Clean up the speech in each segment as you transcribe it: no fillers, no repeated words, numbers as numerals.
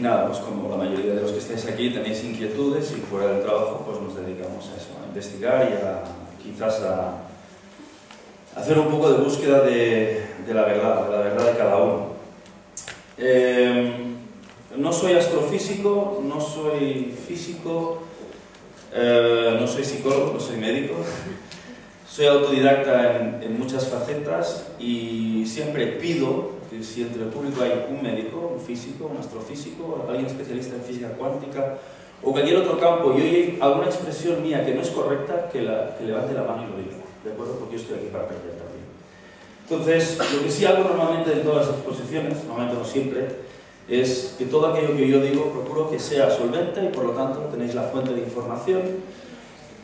nada, pues como la mayoría de los que estáis aquí tenéis inquietudes y fuera del trabajo pues nos dedicamos a eso, a investigar y a quizás a hacer un poco de búsqueda de la verdad de cada uno. No soy astrofísico, no soy físico, no soy psicólogo, no soy médico. Soy autodidacta en muchas facetas y siempre pido que si entre el público hay un médico, un físico, un astrofísico, alguien especialista en física cuántica o cualquier otro campo y oye alguna expresión mía que no es correcta, que levante la mano y lo diga, ¿de acuerdo? Porque yo estoy aquí para aprender también. Entonces, lo que sí hago normalmente en todas las exposiciones, normalmente no siempre, es que todo aquello que yo digo procuro que sea solvente y por lo tanto tenéis la fuente de información.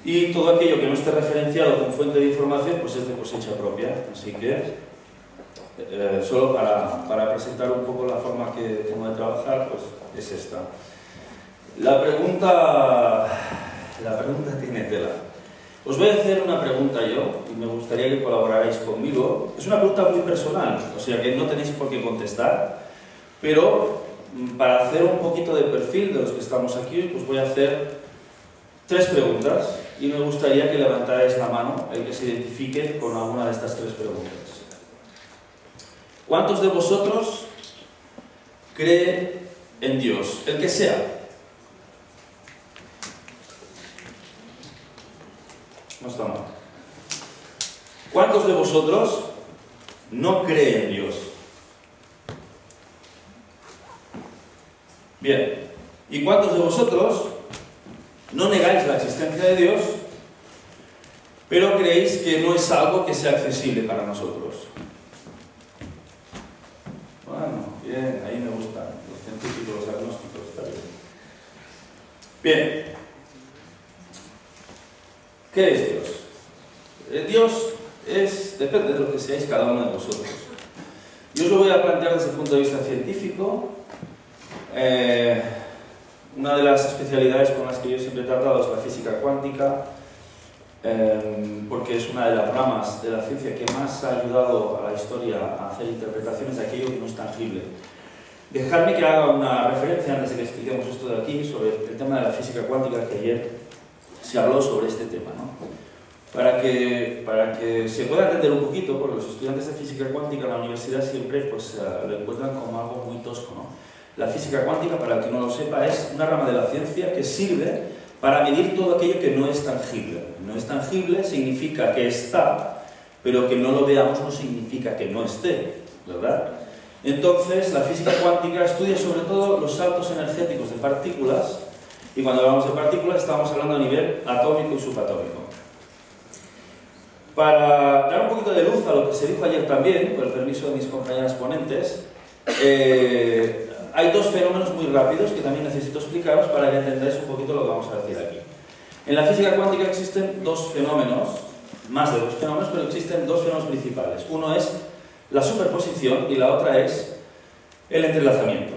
Y todo aquello que no esté referenciado con fuente de información, pues es de cosecha propia. Así que, solo para presentar un poco la forma que tengo de trabajar, pues es esta. La pregunta tiene tela. Os voy a hacer una pregunta yo, y me gustaría que colaborarais conmigo. Es una pregunta muy personal, o sea que no tenéis por qué contestar, pero para hacer un poquito de perfil de los que estamos aquí, pues voy a hacer 3 preguntas. Y me gustaría que levantarais la mano el que se identifique con alguna de estas 3 preguntas. ¿Cuántos de vosotros creen en Dios? El que sea. No está mal. ¿Cuántos de vosotros no creen en Dios? Bien. ¿Y cuántos de vosotros no negáis la existencia de Dios, pero creéis que no es algo que sea accesible para nosotros? Bueno, bien, ahí me gustan los científicos, los agnósticos, está bien. Bien. ¿Qué es Dios? Dios depende de lo que seáis cada uno de vosotros. Yo os lo voy a plantear desde el punto de vista científico. Una de las especialidades con las que yo siempre he tratado es la física cuántica, porque es una de las ramas de la ciencia que más ha ayudado a la historia a hacer interpretaciones de aquello que no es tangible. Dejadme que haga una referencia antes de que expliquemos esto de aquí sobre el tema de la física cuántica, que ayer se habló sobre este tema, ¿no? Para que se pueda entender un poquito, porque los estudiantes de física cuántica en la universidad siempre pues, lo encuentran como algo muy tosco, ¿no? La física cuántica, para el que no lo sepa, es una rama de la ciencia que sirve para medir todo aquello que no es tangible. No es tangible significa que está, pero que no lo veamos no significa que no esté, ¿verdad? Entonces, la física cuántica estudia sobre todo los saltos energéticos de partículas, y cuando hablamos de partículas estamos hablando a nivel atómico y subatómico. Para dar un poquito de luz a lo que se dijo ayer también, con el permiso de mis compañeras ponentes, hay 2 fenómenos muy rápidos que también necesito explicaros para que entendáis un poquito lo que vamos a decir aquí. En la física cuántica existen 2 fenómenos, más de 2 fenómenos, pero existen 2 fenómenos principales. Uno es la superposición y la otra es el entrelazamiento.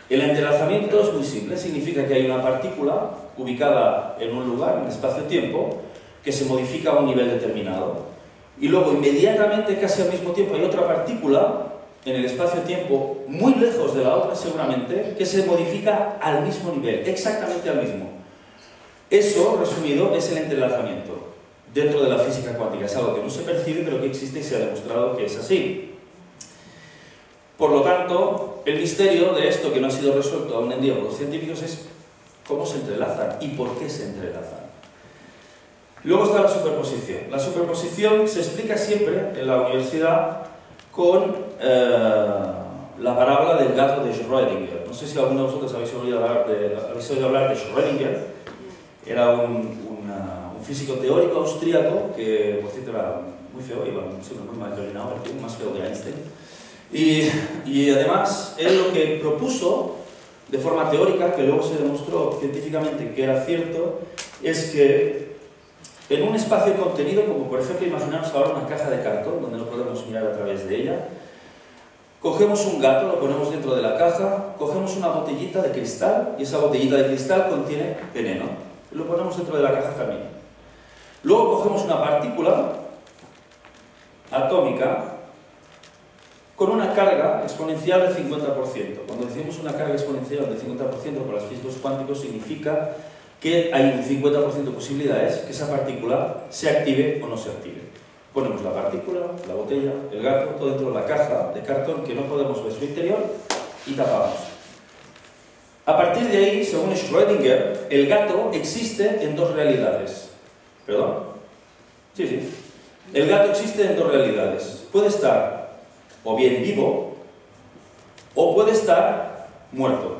El entrelazamiento es muy simple, significa que hay una partícula ubicada en un lugar, en espacio-tiempo, que se modifica a un nivel determinado. Y luego, inmediatamente, casi al mismo tiempo, hay otra partícula en el espacio-tiempo, muy lejos de la otra seguramente, que se modifica al mismo nivel, exactamente al mismo. Eso, resumido, es el entrelazamiento dentro de la física cuántica. Es algo que no se percibe, pero que existe y se ha demostrado que es así. Por lo tanto, el misterio de esto que no ha sido resuelto aún en día por los científicos es cómo se entrelazan y por qué se entrelazan. Luego está la superposición. La superposición se explica siempre en la universidad con la parábola del gato de Schrödinger. No sé si alguno de vosotros habéis oído hablar de Schrödinger. Era un físico teórico austríaco que, por cierto, era muy feo, iba siempre muy mal terminado, más feo que Einstein. Y además, él lo que propuso de forma teórica, que luego se demostró científicamente que era cierto, es que en un espacio contenido, como por ejemplo, imaginaos ahora una caja de cartón, donde no podemos mirar a través de ella, cogemos un gato, lo ponemos dentro de la caja, cogemos una botellita de cristal, y esa botellita de cristal contiene veneno, y lo ponemos dentro de la caja también. Luego cogemos una partícula atómica, con una carga exponencial del 50%. Cuando decimos una carga exponencial del 50% para los físicos cuánticos significa que hay un 50% de posibilidades que esa partícula se active o no se active. Ponemos la partícula, la botella, el gato, todo dentro de la caja de cartón que no podemos ver su interior y tapamos. A partir de ahí, según Schrödinger, el gato existe en dos realidades. ¿Perdón? Sí, sí. El gato existe en dos realidades. Puede estar o bien vivo o puede estar muerto.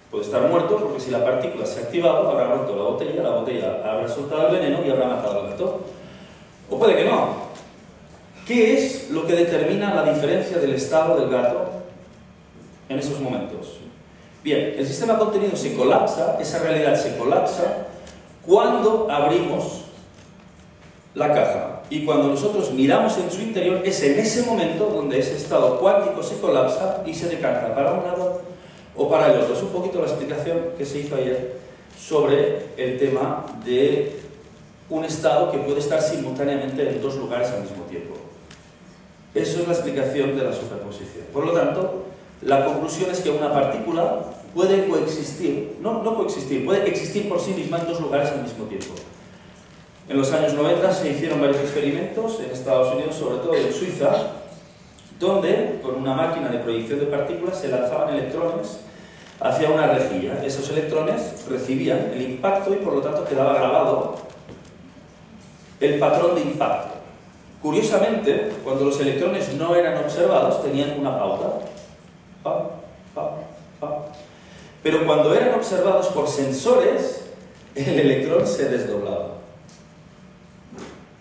Puede estar muerto porque si la partícula se ha activado, habrá roto la botella habrá soltado el veneno y habrá matado al gato. O puede que no. ¿Qué es lo que determina la diferencia del estado del gato en esos momentos? Bien, el sistema de contenido se colapsa, esa realidad se colapsa cuando abrimos la caja. Y cuando nosotros miramos en su interior, es en ese momento donde ese estado cuántico se colapsa y se decanta para un lado o para el otro. Es un poquito la explicación que se hizo ayer sobre el tema de un estado que puede estar simultáneamente en dos lugares al mismo tiempo. Eso es la explicación de la superposición. Por lo tanto, la conclusión es que una partícula puede coexistir, no coexistir, puede existir por sí misma en dos lugares al mismo tiempo. En los años 90 se hicieron varios experimentos en Estados Unidos, sobre todo en Suiza, donde con una máquina de proyección de partículas se lanzaban electrones hacia una rejilla. Esos electrones recibían el impacto y por lo tanto quedaba grabado el patrón de impacto. Curiosamente, cuando los electrones no eran observados, tenían una pauta. Pa, pa, pa. Pero cuando eran observados por sensores, el electrón se desdoblaba.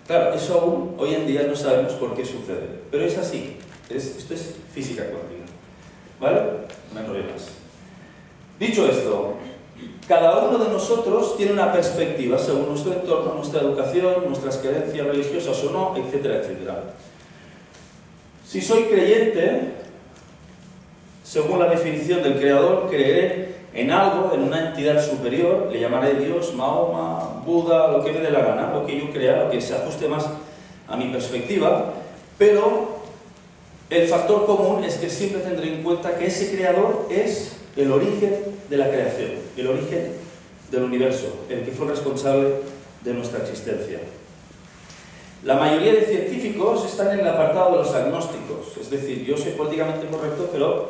Claro, eso aún hoy en día no sabemos por qué sucede, pero es así. Esto es física cuántica. ¿Vale? No hay problemas. Dicho esto, cada uno de nosotros tiene una perspectiva según nuestro entorno, nuestra educación, nuestras creencias religiosas o no, etcétera, etcétera. Si soy creyente, según la definición del Creador, creeré en algo, en una entidad superior, le llamaré Dios, Mahoma, Buda, lo que me dé la gana, lo que yo crea, lo que se ajuste más a mi perspectiva, pero el factor común es que siempre tendré en cuenta que ese Creador es el origen de la creación, el origen del universo, el que fue responsable de nuestra existencia. La mayoría de científicos están en el apartado de los agnósticos, es decir, yo soy políticamente correcto, pero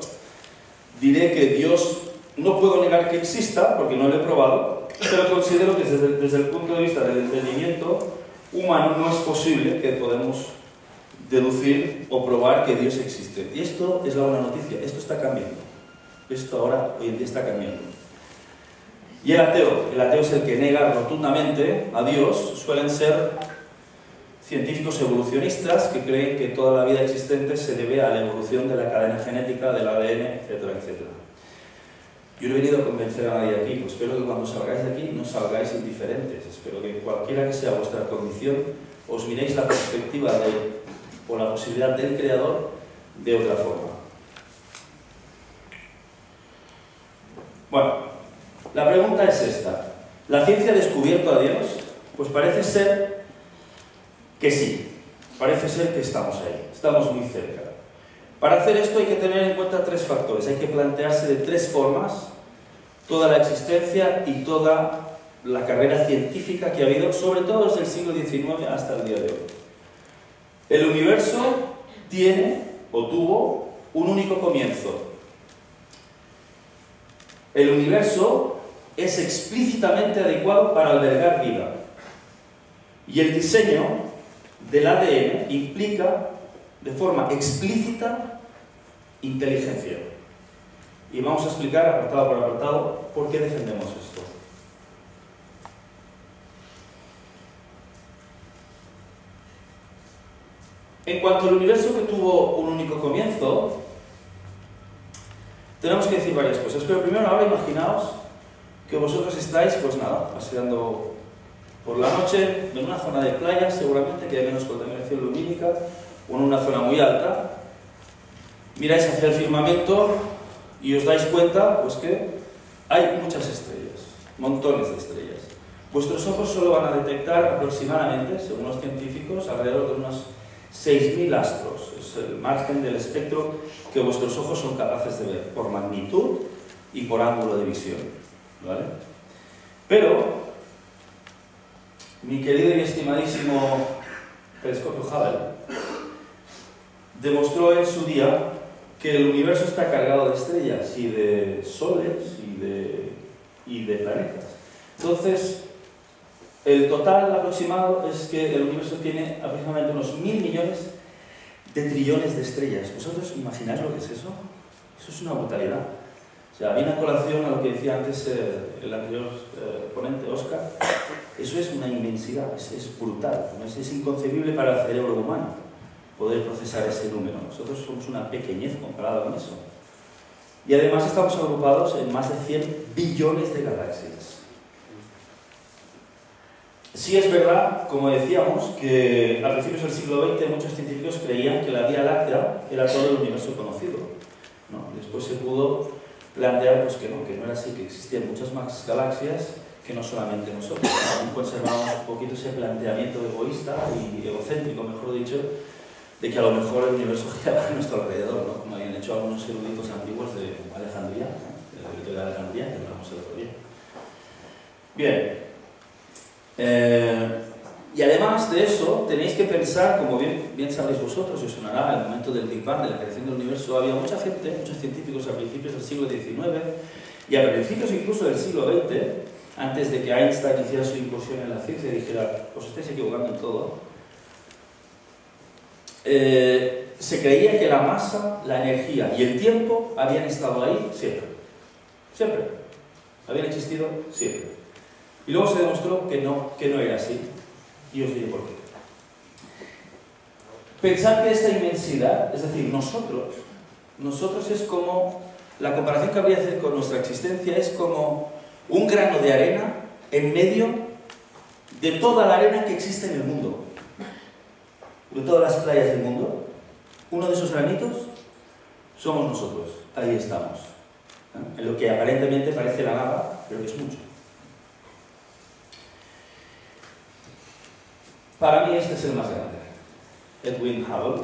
diré que Dios no puedo negar que exista, porque no lo he probado, pero considero que desde el punto de vista del entendimiento humano no es posible que podamos deducir o probar que Dios existe. Y esto es la buena noticia, esto está cambiando. Esto ahora, hoy en día, está cambiando. Y el ateo es el que nega rotundamente a Dios, suelen ser científicos evolucionistas que creen que toda la vida existente se debe a la evolución de la cadena genética, del ADN, etcétera, etcétera. Yo no he venido a convencer a nadie aquí, pues espero que cuando salgáis de aquí no salgáis indiferentes. Espero que cualquiera que sea vuestra condición, os miréis la perspectiva o la posibilidad del Creador de otra forma. Bueno, la pregunta es esta. ¿La ciencia ha descubierto a Dios? Pues parece ser que sí. Parece ser que estamos ahí, estamos muy cerca. Para hacer esto hay que tener en cuenta tres factores. Hay que plantearse de tres formas toda la existencia y toda la carrera científica que ha habido, sobre todo desde el siglo XIX hasta el día de hoy. El universo tiene o tuvo un único comienzo. El universo es explícitamente adecuado para albergar vida. Y el diseño del ADN implica de forma explícita inteligencia. Y vamos a explicar apartado por apartado por qué defendemos esto. En cuanto al universo que tuvo un único comienzo, tenemos que decir varias cosas. Pero primero, ahora imaginaos que vosotros estáis, pues nada, paseando por la noche en una zona de playa, seguramente que hay menos contaminación lumínica, o en una zona muy alta. Miráis hacia el firmamento y os dais cuenta, pues que hay muchas estrellas, montones de estrellas. Vuestros ojos solo van a detectar aproximadamente, según los científicos, alrededor de unos 6.000 astros. Es el margen del espectro que vuestros ojos son capaces de ver, por magnitud y por ángulo de visión, ¿vale? Pero, mi querido y estimadísimo telescopio Hubble demostró en su día que el universo está cargado de estrellas y de soles y de planetas. Entonces, el total aproximado es que el universo tiene aproximadamente unos 1.000 millones de trillones de estrellas. ¿Vosotros imagináis lo que es eso? Eso es una brutalidad. O sea, viene a colación a lo que decía antes el anterior ponente, Óscar. Eso es una inmensidad, es brutal, ¿no? Es inconcebible para el cerebro humano poder procesar ese número. Nosotros somos una pequeñez comparado con eso. Y además estamos agrupados en más de 100 billones de galaxias. Sí es verdad, como decíamos, que a principios del siglo XX muchos científicos creían que la Vía Láctea era todo el universo conocido, ¿no? Después se pudo plantear pues, que no era así, que existían muchas más galaxias que no solamente nosotros. Aún conservamos un poquito ese planteamiento egoísta y egocéntrico, mejor dicho, de que a lo mejor el universo giraba a nuestro alrededor, ¿no? Como habían hecho algunos eruditos antiguos de Alejandría, ¿no? El erudito de Alejandría, que hablamos el otro día. Bien. Y además de eso, tenéis que pensar, como bien sabéis vosotros, y os sonará, en el momento del Big Bang, de la creación del universo, había mucha gente, muchos científicos a principios del siglo XIX y a principios incluso del siglo XX, antes de que Einstein hiciera su incursión en la ciencia y dijera, os estáis equivocando en todo, se creía que la masa, la energía y el tiempo habían estado ahí siempre. Siempre. Habían existido siempre. Y luego se demostró que no era así. Y os diré por qué. Pensad que esta inmensidad, es decir, nosotros es como, la comparación que habría que hacer con nuestra existencia es como un grano de arena en medio de toda la arena que existe en el mundo. De todas las playas del mundo, uno de esos granitos somos nosotros. Ahí estamos. En lo que aparentemente parece la nada, pero que es mucho. Para mí este es el más grande, Edwin Hubble,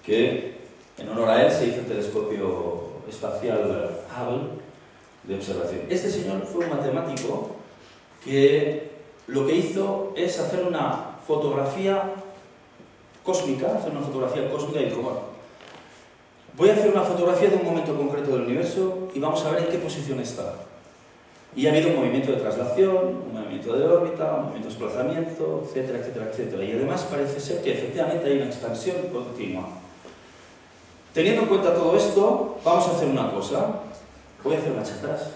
que en honor a él se hizo el telescopio espacial Hubble de observación. Este señor fue un matemático que lo que hizo es hacer una fotografía cósmica, y dijo, bueno, voy a hacer una fotografía de un momento concreto del universo y vamos a ver en qué posición está. Y ha habido un movimiento de traslación, un movimiento de órbita, un movimiento de desplazamiento, etcétera, etcétera, etcétera. Y además parece ser que efectivamente hay una expansión continua. Teniendo en cuenta todo esto, vamos a hacer una cosa. Voy a hacer marcha atrás.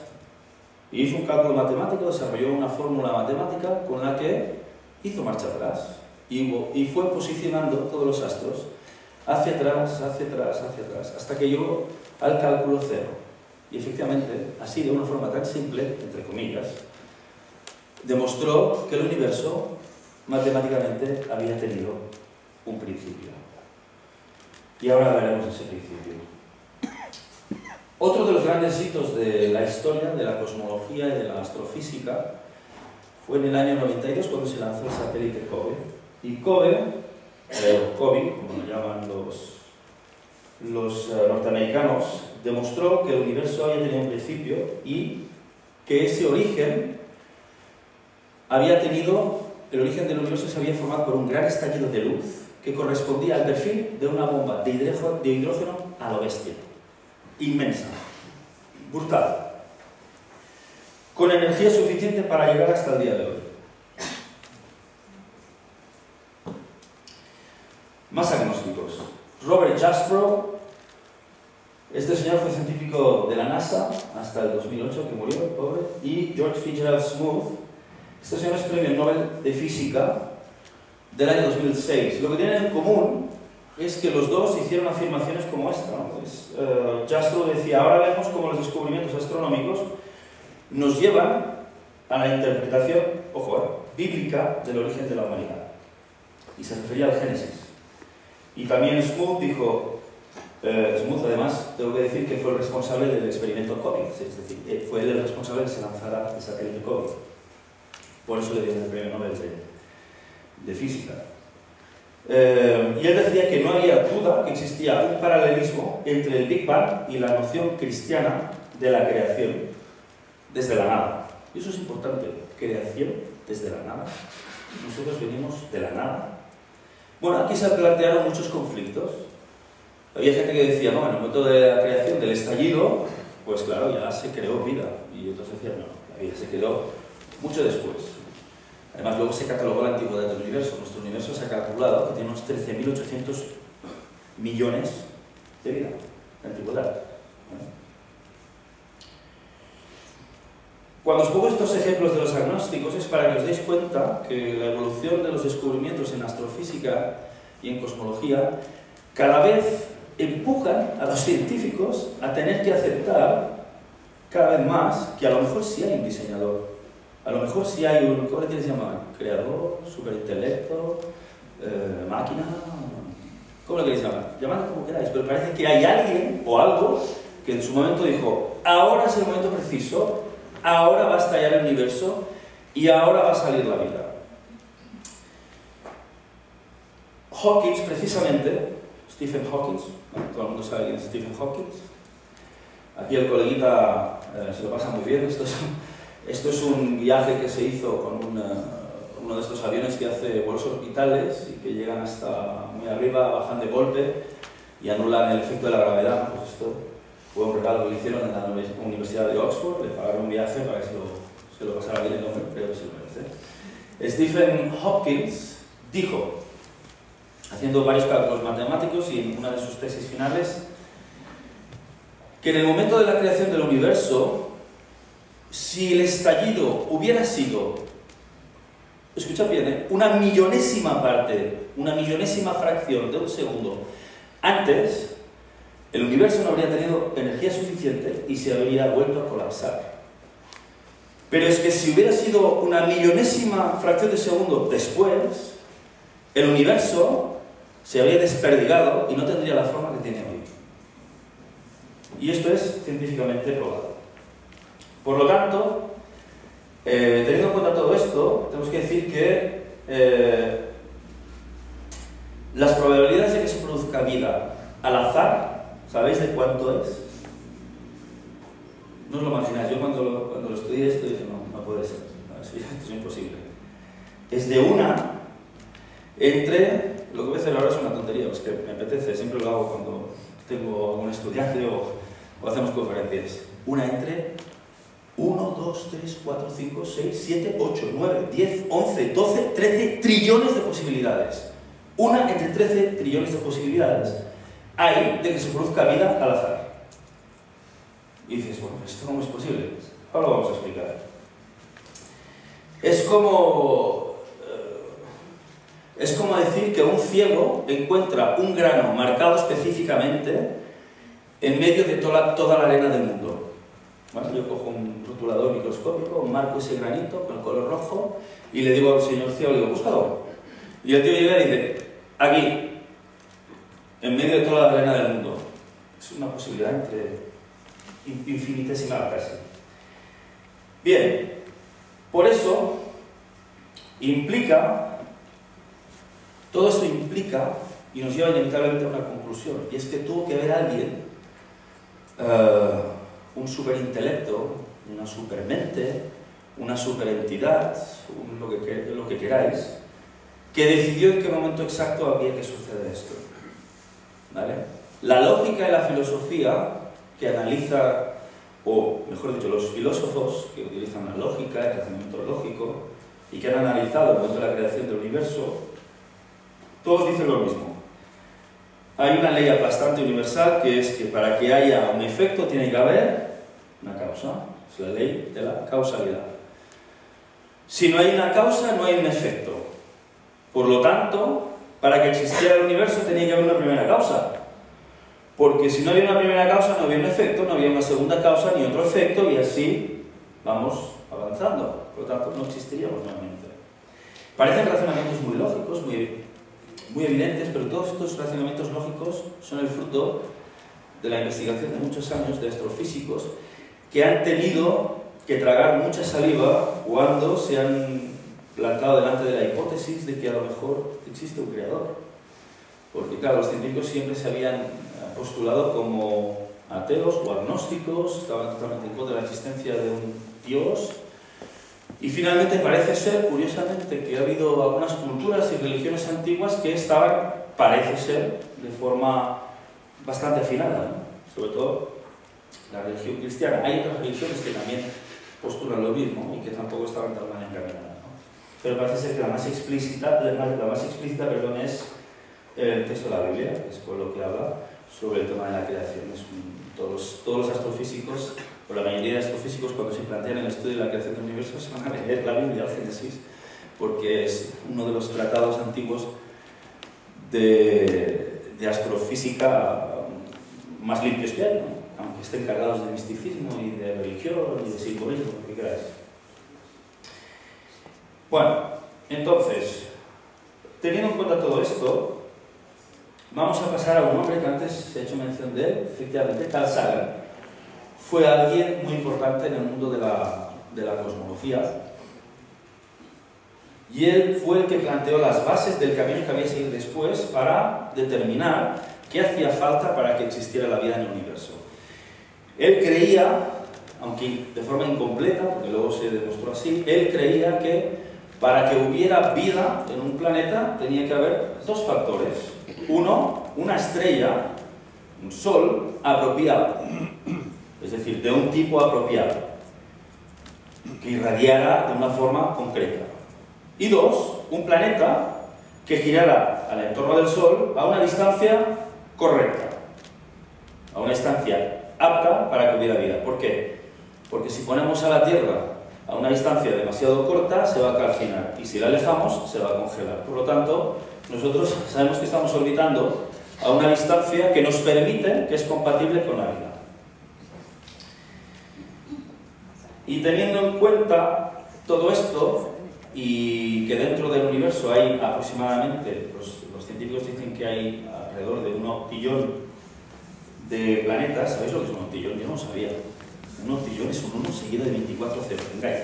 Y hizo un cálculo matemático, desarrolló una fórmula matemática con la que hizo marcha atrás. Y fue posicionando todos los astros hacia atrás, hacia atrás, hacia atrás, hasta que llegó al cálculo cero. Y efectivamente, así de una forma tan simple, entre comillas, demostró que el universo matemáticamente había tenido un principio. Y ahora veremos ese principio. Otro de los grandes hitos de la historia, de la cosmología y de la astrofísica, fue en el año 92 cuando se lanzó el satélite COBE. Y COBE, como lo llaman los norteamericanos, demostró que el universo había tenido un principio y que ese origen el origen del universo se había formado por un gran estallido de luz que correspondía al perfil de una bomba de hidrógeno a lo bestia. Inmensa, brutal, con energía suficiente para llegar hasta el día de hoy. Más agnósticos. Robert Jastrow, este señor fue científico de la NASA hasta el 2008, que murió, pobre, y George Fitzgerald Smooth. Este señor es premio Nobel de Física del año 2006. Lo que tienen en común es que los dos hicieron afirmaciones como esta, ¿no? Jastrow decía, ahora vemos cómo los descubrimientos astronómicos nos llevan a la interpretación, ojo, bíblica del origen de la humanidad. Y se refería al Génesis. Y también Smooth dijo, Smooth además, tengo que decir que fue el responsable del experimento COVID, es decir, fue él el responsable de que se lanzara el satélite COVID. Por eso le dieron el premio Nobel de Física. Y él decía que no había duda que existía un paralelismo entre el Big Bang y la noción cristiana de la creación desde la nada. Y eso es importante, creación desde la nada. Nosotros venimos de la nada. Bueno, aquí se plantearon muchos conflictos. Había gente que decía, no, en el momento de la creación, del estallido, pues claro, ya se creó vida. Y otros decían, no, la vida se creó mucho después. Además, luego se catalogó la antigüedad del universo. Nuestro universo se ha calculado que tiene unos 13.800 millones de vida, de antigüedad. Cuando os pongo estos ejemplos de los agnósticos es para que os deis cuenta que la evolución de los descubrimientos en astrofísica y en cosmología cada vez empujan a los científicos a tener que aceptar cada vez más que a lo mejor sí hay un diseñador, a lo mejor sí hay un, ¿cómo le quieres llamar? Creador, superintelecto, máquina, ¿cómo le queréis llamar? Llamadlo como queráis, pero parece que hay alguien o algo que en su momento dijo, ahora es el momento preciso, ahora va a estallar el universo y ahora va a salir la vida. Hawking, precisamente, Stephen Hawking, ¿no? Todo el mundo sabe quién es Stephen Hawking. Aquí el coleguita se lo pasa muy bien. Esto es un viaje que se hizo con uno de estos aviones que hace vuelos orbitales y que llegan hasta muy arriba, bajan de golpe y anulan el efecto de la gravedad. Pues esto fue un regalo que le hicieron en la Universidad de Oxford, le pagaron un viaje para que se lo pasara bien el hombre, creo que se lo merece. Stephen Hawking dijo, haciendo varios cálculos matemáticos y en una de sus tesis finales, que en el momento de la creación del universo, si el estallido hubiera sido, escuchad bien, una millonésima parte, una millonésima fracción de un segundo antes, el universo no habría tenido energía suficiente y se habría vuelto a colapsar. Pero es que si hubiera sido una millonésima fracción de segundo después, el universo se habría desperdigado y no tendría la forma que tiene hoy. Y esto es científicamente probado. Por lo tanto, teniendo en cuenta todo esto, tenemos que decir que las probabilidades de que se produzca vida al azar, ¿sabéis de cuánto es? No os lo imagináis. Yo cuando lo estudié esto dije, no puede ser. Esto es imposible. Es de una entre... Lo que voy a hacer ahora es una tontería, es que me apetece, siempre lo hago cuando tengo algún estudiante o hacemos conferencias. Una entre 1, 2, 3, 4, 5, 6, 7, 8, 9, 10, 11, 12, 13 trillones de posibilidades. Una entre 13 trillones de posibilidades hay de que se produzca vida al azar. Y dices, bueno, ¿esto cómo es posible? Ahora lo vamos a explicar. Es como decir que un ciego encuentra un grano marcado específicamente en medio de toda la arena del mundo. ¿Vale? Yo cojo un rotulador microscópico, marco ese granito con el color rojo y le digo al señor ciego, le digo, búscalo. Y el tío llega y dice, aquí, en medio de toda la arena del mundo. Es una posibilidad entre infinitesimal casi. Bien, por eso todo esto implica y nos lleva inevitablemente a una conclusión, y es que tuvo que haber alguien, un superintelecto, una supermente, una superentidad, lo que queráis, que decidió en qué momento exacto había que suceder esto. ¿Vale? La lógica y la filosofía que analiza, o mejor dicho, los filósofos que utilizan la lógica, el razonamiento lógico, y que han analizado el momento de la creación del universo, todos dicen lo mismo. Hay una ley aplastante universal que es que para que haya un efecto tiene que haber una causa. Es la ley de la causalidad. Si no hay una causa, no hay un efecto. Por lo tanto, para que existiera el universo tenía que haber una primera causa. Porque si no había una primera causa, no había un efecto, no había una segunda causa ni otro efecto, y así vamos avanzando. Por lo tanto, no existiríamos nuevamente. Parecen razonamientos muy lógicos, muy evidentes, pero todos estos razonamientos lógicos son el fruto de la investigación de muchos años de astrofísicos que han tenido que tragar mucha saliva cuando se han plantado delante de la hipótesis de que a lo mejor existe un creador. porque claro, los científicos siempre se habían postulado como ateos o agnósticos, estaban totalmente en contra de la existencia de un Dios. Y finalmente parece ser, curiosamente, que ha habido algunas culturas y religiones antiguas que estaban, parece ser, de forma bastante afinada, ¿no? Sobre todo la religión cristiana. Hay otras religiones que también postulan lo mismo y que tampoco estaban tan mal encaminadas, ¿no? Pero parece ser que la más explícita, perdón, es el texto de la Biblia, que es por lo que habla sobre el tema de la creación. Todos los astrofísicos, o la mayoría de astrofísicos, cuando se plantean el estudio de la creación del universo, se van a leer la Biblia, el Génesis, porque es uno de los tratados antiguos de astrofísica más limpios que hay, ¿no? Aunque estén cargados de misticismo y de religión y de simbolismo, lo que queráis. Bueno, entonces, teniendo en cuenta todo esto, vamos a pasar a un hombre que antes se ha hecho mención de él, efectivamente, Carl Sagan. Fue alguien muy importante en el mundo de la cosmología, y él fue el que planteó las bases del camino que había que seguir después para determinar qué hacía falta para que existiera la vida en el universo. Él creía, aunque de forma incompleta, porque luego se demostró así, él creía que para que hubiera vida en un planeta tenía que haber dos factores. Uno, una estrella, un sol, apropiado, es decir, de un tipo apropiado, que irradiara de una forma concreta. Y dos, un planeta que girara al entorno del Sol a una distancia correcta, a una distancia apta para que hubiera vida. ¿Por qué? Porque si ponemos a la Tierra a una distancia demasiado corta, se va a calcinar, y si la alejamos, se va a congelar. Por lo tanto, nosotros sabemos que estamos orbitando a una distancia que nos permite, que es compatible con la vida. Y teniendo en cuenta todo esto, y que dentro del universo hay aproximadamente, los científicos dicen que hay alrededor de un octillón de planetas. ¿Sabéis lo que es un octillón? Yo no lo sabía. Un octillón es un 1 seguido de 24 ceros, vengáis.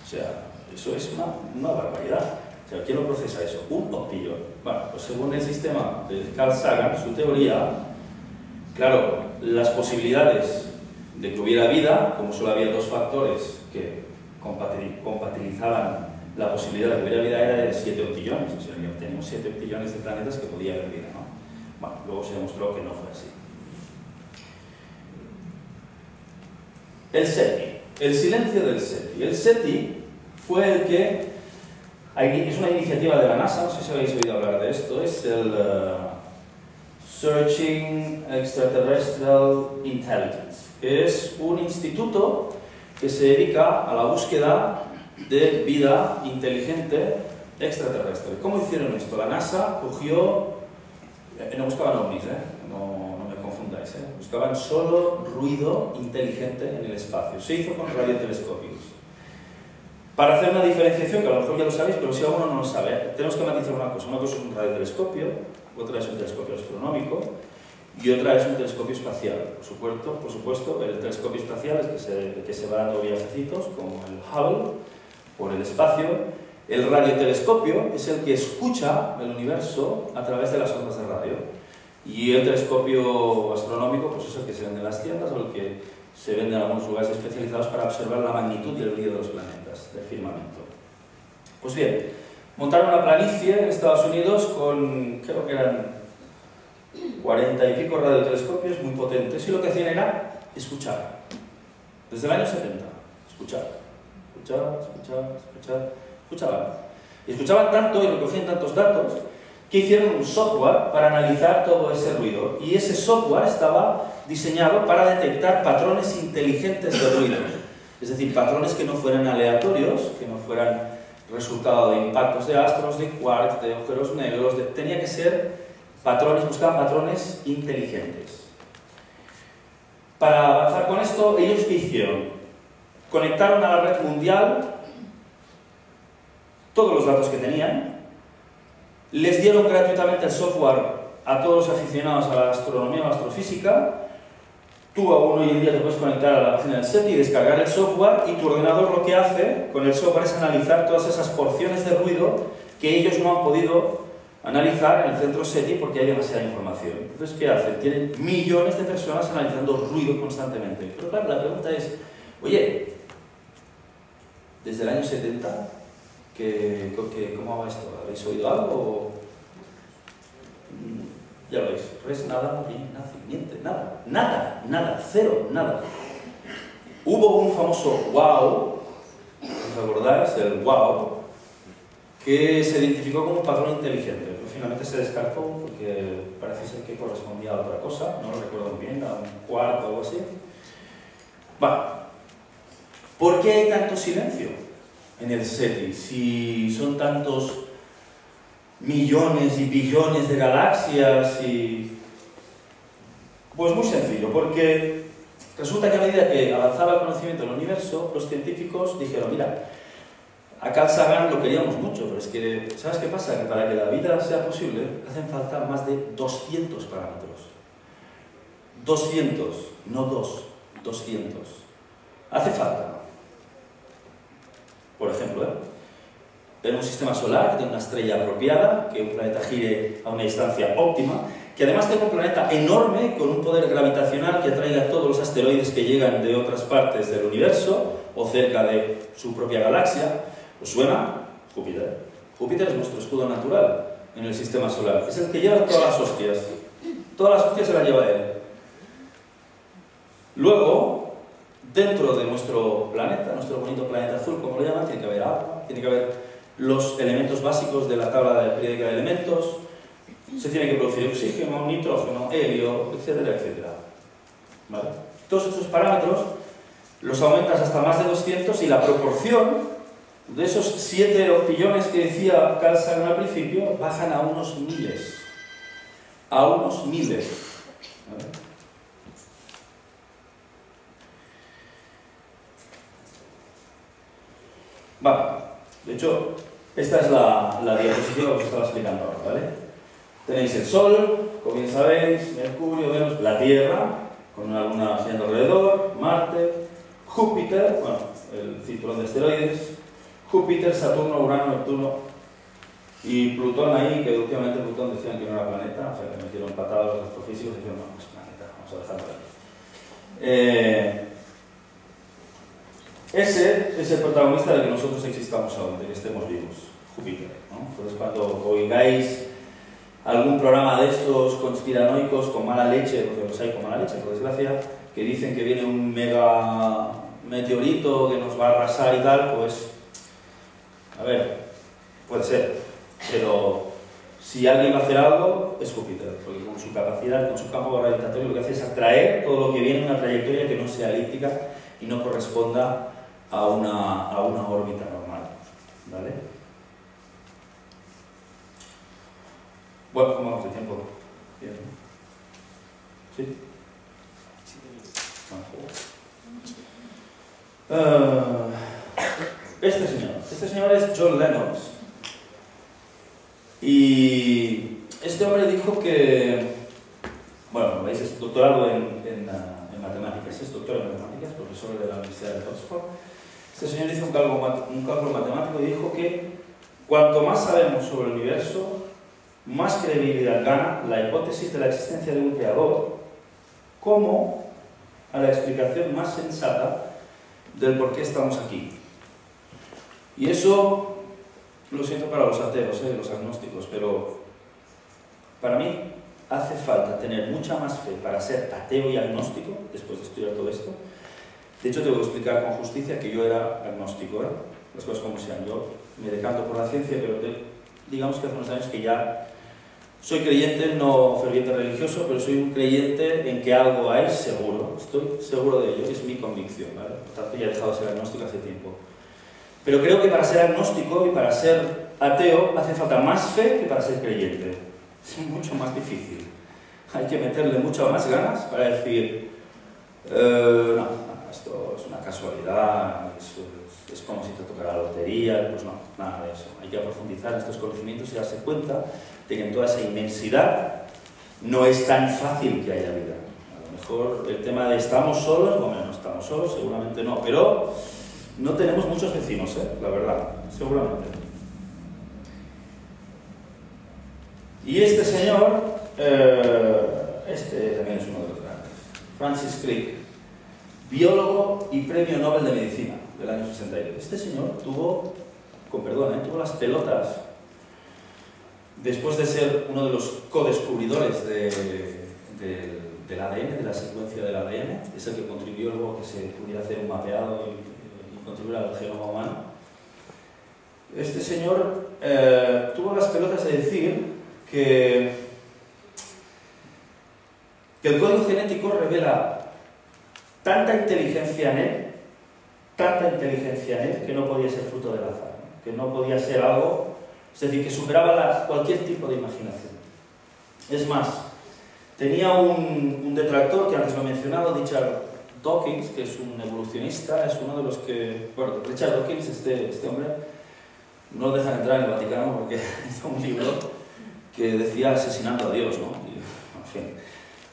O sea, eso es una barbaridad. O sea, ¿quién lo procesa eso? Un octillón. Bueno, pues según el sistema de Carl Sagan, su teoría, claro, las posibilidades de que hubiera vida, como solo había dos factores que compatibilizaban la posibilidad de que hubiera vida, era de 7 octillones. O sea, tenemos 7 octillones de planetas que podía haber vida, ¿no? Bueno, luego se demostró que no fue así. El SETI, el silencio del SETI. El SETI fue el que, es una iniciativa de la NASA, no sé si habéis oído hablar de esto, es el Searching Extraterrestrial Intelligence, que es un instituto que se dedica a la búsqueda de vida inteligente extraterrestre. ¿Cómo hicieron esto? La NASA cogió, no buscaban ovnis, no me confundáis, buscaban solo ruido inteligente en el espacio. Se hizo con radiotelescopios. Para hacer una diferenciación, que a lo mejor ya lo sabéis, pero si alguno no lo sabe, tenemos que matizar una cosa es un radiotelescopio, otra es un telescopio astronómico, y otra es un telescopio espacial. Por supuesto, el telescopio espacial es el que se va dando viajecitos, como el Hubble, por el espacio. El radiotelescopio es el que escucha el universo a través de las ondas de radio. Y el telescopio astronómico pues es el que se vende en las tiendas o el que se vende en algunos lugares especializados para observar la magnitud y el brillo de los planetas del firmamento. Pues bien, montaron una planicie en Estados Unidos con, creo que eran 40 y pico radiotelescopios muy potentes, y lo que hacían era escuchar. Desde el año 70, escuchaban. Y escuchaban tanto y recogían tantos datos que hicieron un software para analizar todo ese ruido. Y ese software estaba diseñado para detectar patrones inteligentes de ruido. Es decir, patrones que no fueran aleatorios, que no fueran resultado de impactos de astros, de quarks, de agujeros negros. Tenía que ser patrones, buscaban patrones inteligentes. Para avanzar con esto, ¿ellos qué hicieron? Conectaron a la red mundial todos los datos que tenían, les dieron gratuitamente el software a todos los aficionados a la astronomía o astrofísica. Tú aún hoy en día te puedes conectar a la página del SETI y descargar el software, y tu ordenador lo que hace con el software es analizar todas esas porciones de ruido que ellos no han podido analizar en el centro SETI porque hay demasiada información. Entonces, ¿qué hacen? Tienen millones de personas analizando ruido constantemente. Pero claro, la pregunta es, oye, desde el año 70, ¿cómo va esto? ¿Habéis oído algo? Ya lo veis, res, nada, niente, nada, cero, nada. Hubo un famoso wow, ¿os acordáis? El wow, que se identificó como un patrón inteligente, pero finalmente se descartó porque parece ser que correspondía a otra cosa, no lo recuerdo muy bien, a un cuarto o algo así. Vale. ¿Por qué hay tanto silencio en el SETI? Si son tantos millones y billones de galaxias y... Pues muy sencillo, porque resulta que a medida que avanzaba el conocimiento del universo, los científicos dijeron, mira, a Carl Sagan lo queríamos mucho, pero es que, ¿sabes qué pasa? Que para que la vida sea posible hacen falta más de 200 parámetros. 200, no 200. Hace falta. Por ejemplo, en un sistema solar que tenga una estrella apropiada, que un planeta gire a una distancia óptima, que además tenga un planeta enorme con un poder gravitacional que atraiga a todos los asteroides que llegan de otras partes del universo o cerca de su propia galaxia. ¿Os suena? Júpiter. Júpiter es nuestro escudo natural en el sistema solar. Es el que lleva todas las hostias. Todas las hostias se las lleva él. Luego, dentro de nuestro planeta, nuestro bonito planeta azul, como lo llaman, tiene que haber agua, tiene que haber los elementos básicos de la tabla periódica de elementos, se tiene que producir oxígeno, nitrógeno, helio, etcétera, etcétera. ¿Vale? Todos estos parámetros los aumentas hasta más de 200 y la proporción de esos 7 octillones que decía Carl Sagan al principio bajan a unos miles. A unos miles. ¿Vale? Vale. De hecho, esta es la diapositiva que os estaba explicando ahora, ¿vale? Tenéis el Sol, como bien sabéis, Mercurio, Venus, la Tierra, con una luna girando alrededor, Marte, Júpiter, bueno, el cinturón de asteroides, Júpiter, Saturno, Urano, Neptuno y Plutón ahí, que últimamente Plutón decían que no era planeta, o sea que metieron patadas los astrofísicos y dijeron, no, es planeta, vamos a dejarlo ahí. Ese es el protagonista de que nosotros existamos aún, de que estemos vivos, Júpiter, ¿no? Entonces cuando oigáis algún programa de estos conspiranoicos con mala leche, porque los hay con mala leche, por desgracia, que dicen que viene un mega meteorito que nos va a arrasar y tal, pues, a ver, puede ser, pero si alguien va a hacer algo, es Júpiter, porque con su capacidad, con su campo gravitatorio, lo que hace es atraer todo lo que viene en una trayectoria que no sea elíptica y no corresponda a una órbita normal, ¿vale? Bueno, ¿cómo vamos de tiempo? Bien. ¿Sí? Este señor es John Lennox y este hombre dijo que, bueno, veis, es doctorado en matemáticas, es doctor en matemáticas, profesor de la Universidad de Oxford. Este señor hizo un cálculo matemático y dijo que cuanto más sabemos sobre el universo, más credibilidad gana la hipótesis de la existencia de un creador, como a la explicación más sensata del por qué estamos aquí. Y eso, lo siento para los ateos, los agnósticos, pero para mí hace falta tener mucha más fe para ser ateo y agnóstico, después de estudiar todo esto. De hecho, tengo que explicar con justicia que yo era agnóstico, las cosas como sean. Yo me decanto por la ciencia, pero digamos que hace unos años que ya soy creyente, no ferviente religioso, pero soy un creyente en que algo hay seguro. Estoy seguro de ello, es mi convicción, ¿vale? Por tanto, ya he dejado de ser agnóstico hace tiempo. Pero creo que para ser agnóstico y para ser ateo hace falta más fe que para ser creyente. Es mucho más difícil. Hay que meterle muchas más ganas para decir, no, esto es una casualidad, es como si te tocara la lotería, pues no, nada de eso. Hay que profundizar en estos conocimientos y darse cuenta de que en toda esa inmensidad no es tan fácil que haya vida. A lo mejor el tema de ¿estamos solos? Bueno, no estamos solos, seguramente no, pero no tenemos muchos vecinos, la verdad, seguramente. Y este señor, este también es uno de los grandes, Francis Crick, biólogo y premio Nobel de Medicina del año 62. Este señor tuvo, con perdón, tuvo las pelotas, después de ser uno de los co-descubridores del ADN, de la secuencia del ADN, es el que contribuyó luego a que se pudiera hacer un mapeado y contribuir al genoma humano. Este señor tuvo las pelotas de decir que el código genético revela tanta inteligencia en él, que no podía ser fruto del azar, ¿no? Que no podía ser algo, es decir, que superaba cualquier tipo de imaginación. Es más, tenía un detractor que antes lo he mencionado, Richard Dawkins, que es un evolucionista, es uno de los que... Bueno, Richard Dawkins, este hombre, no lo dejan entrar en el Vaticano porque hizo un libro que decía asesinando a Dios, ¿no? Y, en fin.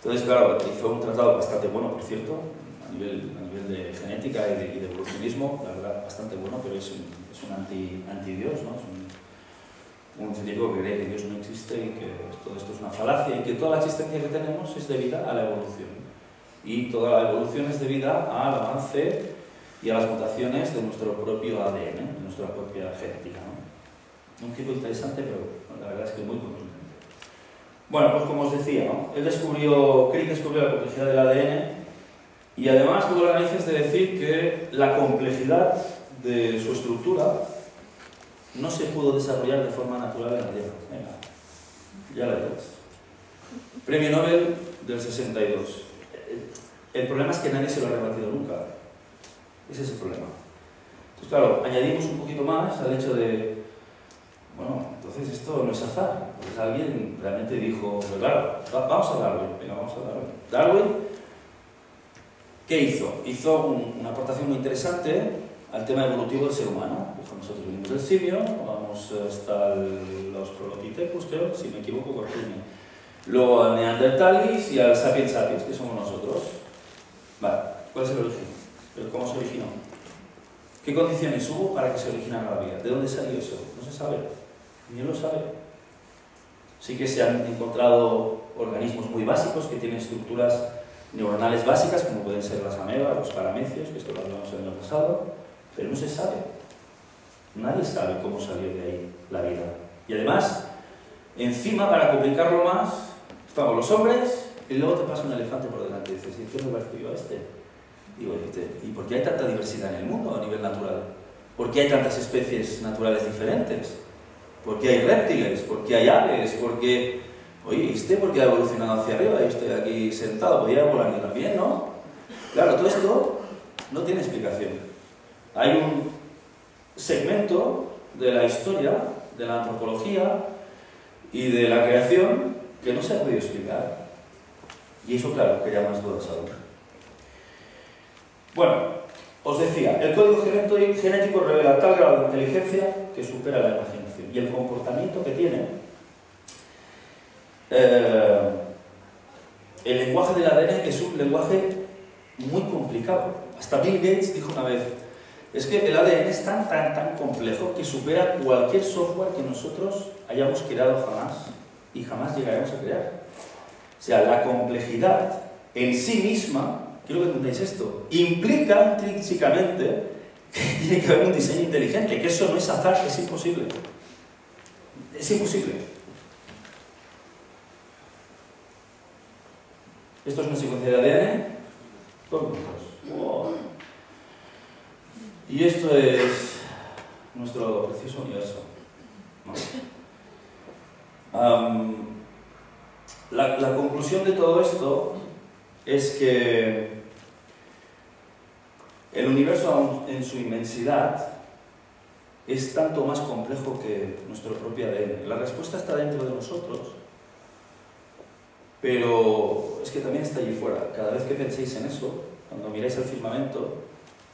Entonces, claro, hizo un tratado bastante bueno, por cierto, a nivel de genética y de evolucionismo, la verdad, bastante bueno, pero es un anti-Dios, ¿no? Es un científico que cree que Dios no existe y que todo esto es una falacia y que toda la existencia que tenemos es debida a la evolución. Y toda la evolución es debida al avance y a las mutaciones de nuestro propio ADN, de nuestra propia genética, ¿no? Un tipo interesante, pero la verdad es que muy contundente. Bueno, pues como os decía, ¿no? Crick descubrió la complejidad del ADN y además tuvo las narices de decir que la complejidad de su estructura no se pudo desarrollar de forma natural en la Tierra. Venga, ya la veréis. Premio Nobel del 62. El problema es que nadie se lo ha rebatido nunca. Ese es el problema. Entonces, claro, añadimos un poquito más al hecho de, bueno, entonces esto no es azar. Pues alguien realmente dijo, pues claro, vamos a Darwin. Venga, vamos a Darwin. Darwin, ¿qué hizo? Hizo una aportación muy interesante al tema evolutivo del ser humano. Pues nosotros venimos del simio, vamos hasta los Prolepithecus, creo, si me equivoco, corrígeme. Luego al Neandertalis y al Sapiens sapiens, que somos nosotros. Vale, ¿cuál es el origen? ¿Pero cómo se originó? ¿Qué condiciones hubo para que se originara la vida? ¿De dónde salió eso? No se sabe. Ni él lo sabe. Sí que se han encontrado organismos muy básicos que tienen estructuras neuronales básicas, como pueden ser las amebas, los paramecios, que esto lo hablamos el año pasado, pero no se sabe. Nadie sabe cómo salió de ahí la vida. Y además, encima, para complicarlo más, estamos los hombres y luego te pasa un elefante por delante y dices, ¿y qué me parece yo a este? Digo, ¿y por qué hay tanta diversidad en el mundo a nivel natural? ¿Por qué hay tantas especies naturales diferentes? ¿Por qué hay reptiles? ¿Por qué hay aves? ¿Por qué... Oye, ¿por qué ha evolucionado hacia arriba? Yo estoy aquí sentado, podría volar yo también, ¿no? Claro, todo esto no tiene explicación. Hay un segmento de la historia, de la antropología y de la creación que no se ha podido explicar. Y eso, claro, crea más dudas aún. Bueno, os decía, el código genético revela tal grado de inteligencia que supera la imaginación. Y el comportamiento que tiene, el lenguaje del ADN es un lenguaje muy complicado. Hasta Bill Gates dijo una vez, es que el ADN es tan complejo que supera cualquier software que nosotros hayamos creado jamás y jamás llegaremos a crear. O sea, la complejidad en sí misma, quiero que entendáis esto, implica intrínsecamente que tiene que haber un diseño inteligente, que eso no es azar, es imposible. Es imposible. Esto es una secuencia de ADN con puntos. Wow. Y esto es nuestro precioso universo, ¿no? La conclusión de todo esto es que el universo en su inmensidad es tanto más complejo que nuestro propio ADN. La respuesta está dentro de nosotros, pero es que también está allí fuera. Cada vez que penséis en eso, cuando miráis el firmamento,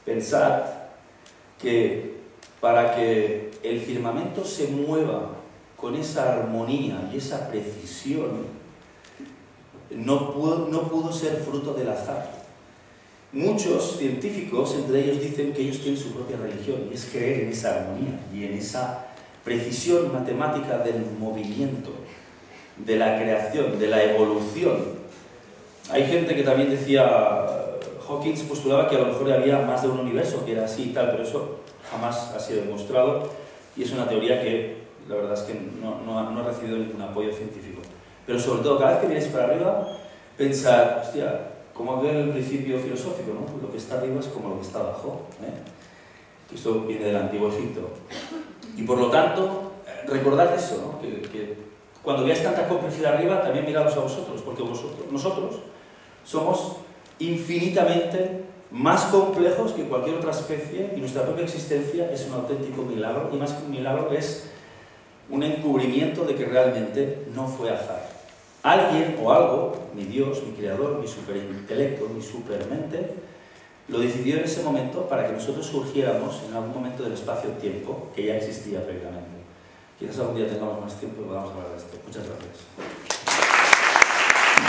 pensad que para que el firmamento se mueva con esa armonía y esa precisión, no pudo ser fruto del azar. Muchos científicos, entre ellos, dicen que ellos tienen su propia religión, y es creer en esa armonía y en esa precisión matemática del movimiento. de la creación, de la evolución. Hay gente que también decía, Hawking postulaba que a lo mejor había más de un universo, que era así y tal, pero eso jamás ha sido demostrado y es una teoría que la verdad es que no ha recibido ningún apoyo científico. Pero sobre todo, cada vez que vienes para arriba, pensar, hostia, como aquel el principio filosófico, ¿no? Lo que está arriba es como lo que está abajo, ¿eh? Esto viene del Antiguo Egipto. Y por lo tanto, recordad eso, ¿no? Que cuando veáis tanta complejidad arriba, también miraos a vosotros, porque nosotros somos infinitamente más complejos que cualquier otra especie y nuestra propia existencia es un auténtico milagro, y más que un milagro es un encubrimiento de que realmente no fue azar. Alguien o algo, mi Dios, mi creador, mi superintelecto, mi supermente, lo decidió en ese momento para que nosotros surgiéramos en algún momento del espacio-tiempo que ya existía previamente. Quizás algún día tengamos más tiempo y podamos hablar de esto. Muchas gracias.